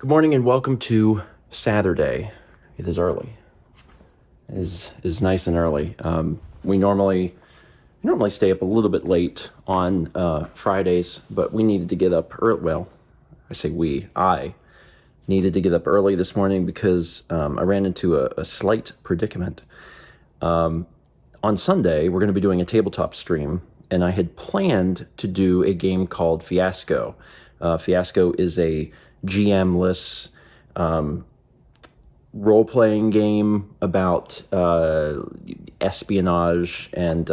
Good morning and welcome to Saturday. It is early. It is nice and early. We normally stay up a little bit late on Fridays, but we needed to get up early. Well, I needed to get up early this morning because I ran into a slight predicament. On Sunday, we're going to be doing a tabletop stream, and I had planned to do a game called Fiasco. Fiasco is a GM-less role-playing game about espionage and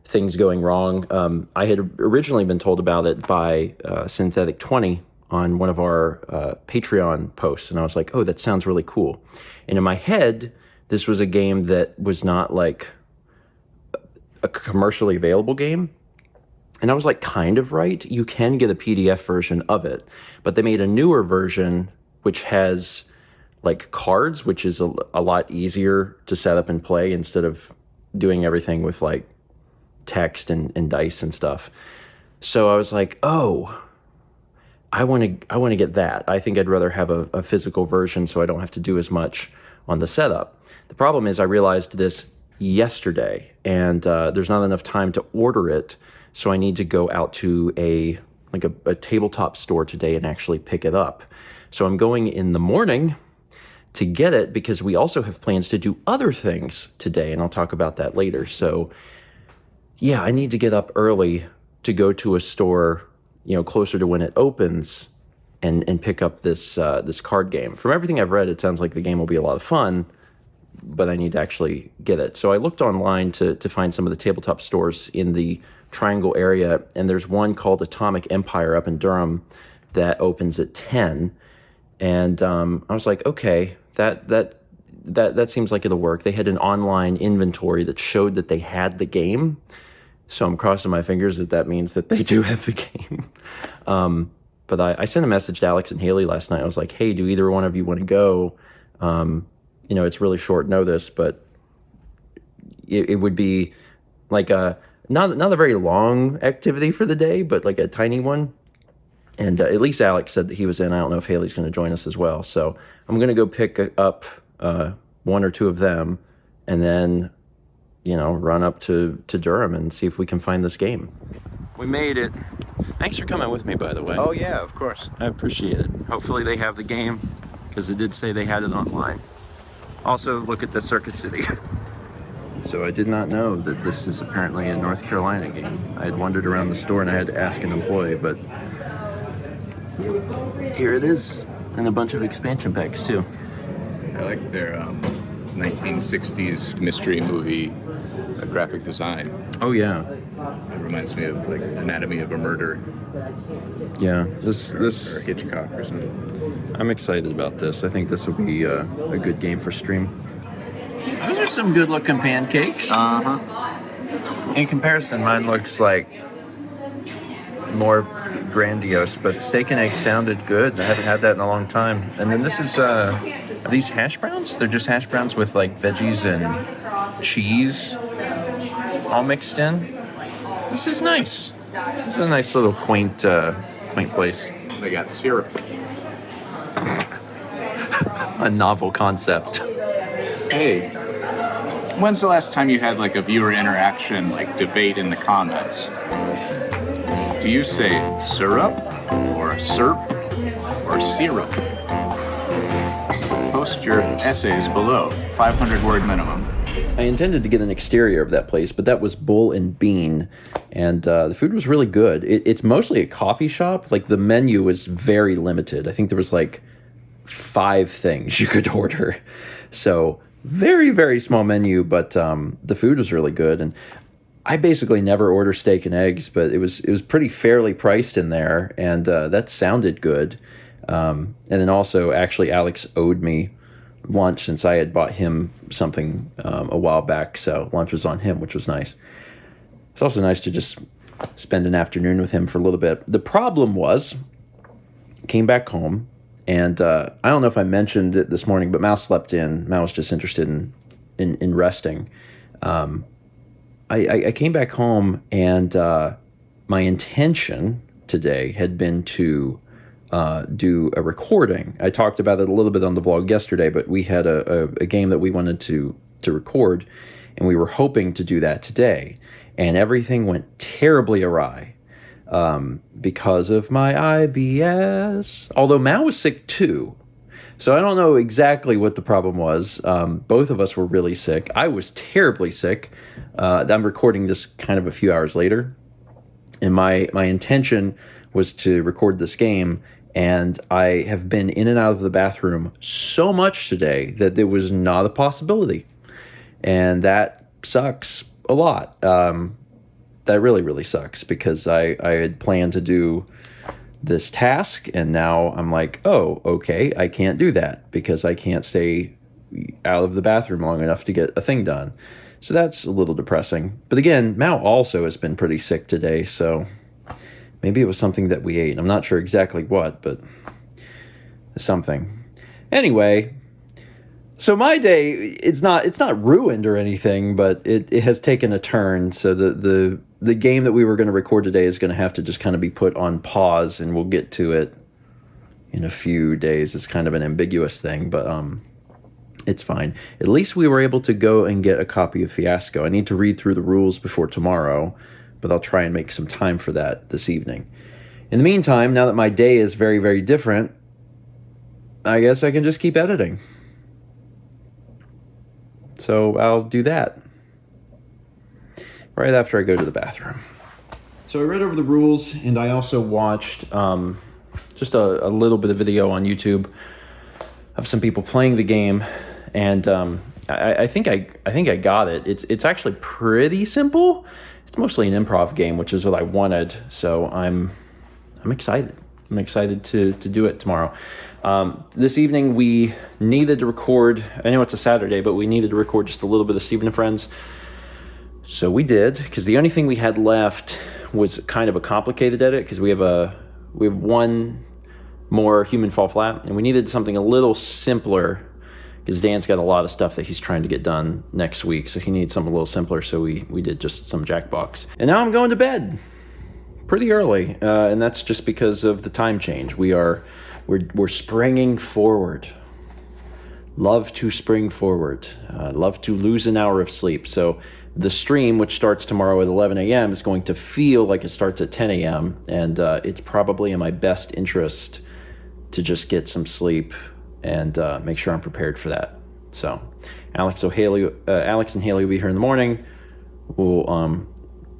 things going wrong. I had originally been told about it by Synthetic 20 on one of our Patreon posts, and I was like, oh, that sounds really cool. And in my head, this was a game that was not like a commercially available game. And I was like, kind of right. You can get a PDF version of it, but they made a newer version which has like cards, which is a lot easier to set up and play instead of doing everything with like text and dice and stuff. So I was like, oh, I want to get that. I think I'd rather have a physical version so I don't have to do as much on the setup. The problem is I realized this yesterday, and there's not enough time to order it. So I need to go out to a tabletop store today and actually pick it up. So I'm going in the morning to get it because we also have plans to do other things today, and I'll talk about that later. So yeah, I need to get up early to go to a store, closer to when it opens and pick up this card game. From everything I've read, it sounds like the game will be a lot of fun, but I need to actually get it. So I looked online to find some of the tabletop stores in the Triangle area, and there's one called Atomic Empire up in Durham that opens at 10. And I was like, okay, that seems like it'll work. They had an online inventory that showed that they had the game, so I'm crossing my fingers that means that they do have the game. But I sent a message to Alex and Haley last night. I was like, hey, do either one of you want to go? It's really short notice, but it would be like not a very long activity for the day, but like a tiny one. And at least Alex said that he was in. I don't know if Haley's going to join us as well. So I'm going to go pick up one or two of them and then, run up to Durham and see if we can find this game. We made it. Thanks for coming with me, by the way. Oh, yeah, of course. I appreciate it. Hopefully they have the game because it did say they had it online. Also, look at the Circuit City. So I did not know that this is apparently a North Carolina game. I had wandered around the store and I had to ask an employee, but here it is, and a bunch of expansion packs too. I like their 1960s mystery movie graphic design. Oh yeah. It reminds me of like Anatomy of a Murder. Yeah, this or Hitchcock or something. I'm excited about this. I think this will be a good game for stream. Those are some good looking pancakes. In comparison, mine looks like more grandiose, but steak and egg sounded good. I haven't had that in a long time. And then this is, are these hash browns? They're just hash browns with like veggies and cheese all mixed in. This is nice. This is a nice little quaint place. They got syrup. A novel concept. Hey, when's the last time you had like a viewer interaction, like debate in the comments? Do you say syrup or syrup or syrup? Post your essays below, 500-word minimum. I intended to get an exterior of that place, but that was Bull and Bean, and the food was really good. It's mostly a coffee shop. Like the menu is very limited. I think there was like 5 things you could order. So very, very small menu, but the food was really good. And I basically never order steak and eggs, but it was pretty fairly priced in there, and that sounded good. And then also, actually, Alex owed me lunch since I had bought him something a while back, so lunch was on him, which was nice. It's also nice to just spend an afternoon with him for a little bit. The problem was, came back home, and I don't know if I mentioned it this morning, but Mal slept in. Mal was just interested in resting. I came back home, and my intention today had been to do a recording. I talked about it a little bit on the vlog yesterday, but we had a game that we wanted to record, and we were hoping to do that today, and everything went terribly awry because of my IBS. Although Mao was sick too. So I don't know exactly what the problem was. Both of us were really sick. I was terribly sick. I'm recording this kind of a few hours later. And my intention was to record this game. And I have been in and out of the bathroom so much today that there was not a possibility. And that sucks a lot. That really, really sucks because I had planned to do this task, and now I'm like, oh, okay, I can't do that because I can't stay out of the bathroom long enough to get a thing done. So that's a little depressing. But again, Mao also has been pretty sick today, so maybe it was something that we ate. I'm not sure exactly what, but something. Anyway, so my day, it's not ruined or anything, but it has taken a turn. So the game that we were going to record today is going to have to just kind of be put on pause, and we'll get to it in a few days. It's kind of an ambiguous thing, but it's fine. At least we were able to go and get a copy of Fiasco. I need to read through the rules before tomorrow, but I'll try and make some time for that this evening. In the meantime, now that my day is very, very different, I guess I can just keep editing. So I'll do that right after I go to the bathroom. So I read over the rules, and I also watched just a little bit of video on YouTube of some people playing the game, and I think I got it. It's actually pretty simple. It's mostly an improv game, which is what I wanted. So I'm excited. I'm excited to do it tomorrow. This evening we needed to record. I know it's a Saturday, but we needed to record just a little bit of Stephen and Friends. So we did, because the only thing we had left was kind of a complicated edit, because we have one more Human Fall Flat, and we needed something a little simpler, because Dan's got a lot of stuff that he's trying to get done next week, so he needs something a little simpler, so we did just some Jackbox. And now I'm going to bed pretty early, and that's just because of the time change. We're springing forward. Love to spring forward. Love to lose an hour of sleep. So the stream, which starts tomorrow at 11 a.m., is going to feel like it starts at 10 a.m., and it's probably in my best interest to just get some sleep and make sure I'm prepared for that. So Alex and Haley will be here in the morning. We'll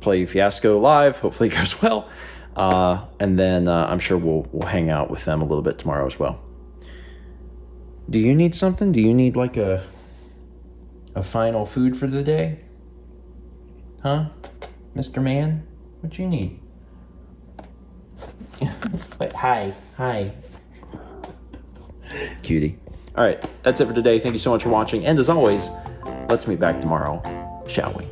play Fiasco live. Hopefully it goes well. And then I'm sure we'll hang out with them a little bit tomorrow as well. Do you need something? Do you need like a final food for the day? Huh? Mr. Man? What you need? Wait, hi. Cutie. All right, that's it for today. Thank you so much for watching. And as always, let's meet back tomorrow, shall we?